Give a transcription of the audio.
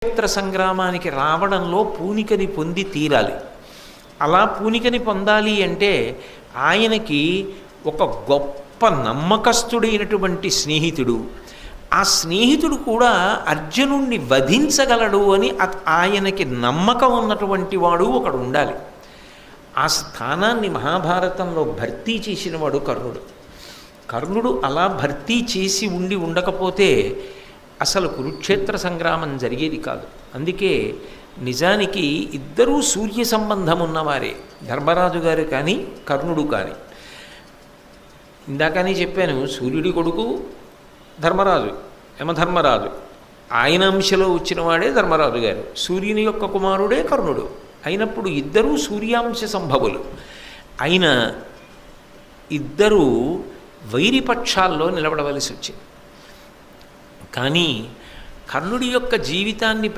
కురుక్షేత్ర సంగ్రామానికి రావడంలో పూనికని పొంది తీరాలి. అలా పూనికని పొందాలి అంటే ఆయనకి ఒక గొప్ప నమ్మకస్తుడైనటువంటి స్నేహితుడు, ఆ స్నేహితుడు కూడా అర్జునుణ్ణి వధించగలడు అని ఆయనకి నమ్మకం ఉన్నటువంటి వాడు ఒకడు ఉండాలి. ఆ స్థానాన్ని మహాభారతంలో భర్తీ చేసినవాడు కర్ణుడు. కర్ణుడు అలా భర్తీ చేసి ఉండకపోతే అసలు కురుక్షేత్ర సంగ్రామం జరిగేది కాదు. అందుకే నిజానికి ఇద్దరూ సూర్య సంబంధం ఉన్నవారే, ధర్మరాజు గారు కానీ కర్ణుడు కానీ. ఇందాకని చెప్పాను, సూర్యుడి కొడుకు ధర్మరాజు, యమధర్మరాజు, ఆయన అంశలో వచ్చినవాడే ధర్మరాజు గారు, సూర్యుని యొక్క కుమారుడే కర్ణుడు. అయినప్పుడు ఇద్దరూ సూర్యాంశ సంభవులు అయిన ఇద్దరూ వైరిపక్షాల్లో నిలబడవలసి వచ్చింది. కానీ కర్ణుడి యొక్క జీవితాన్ని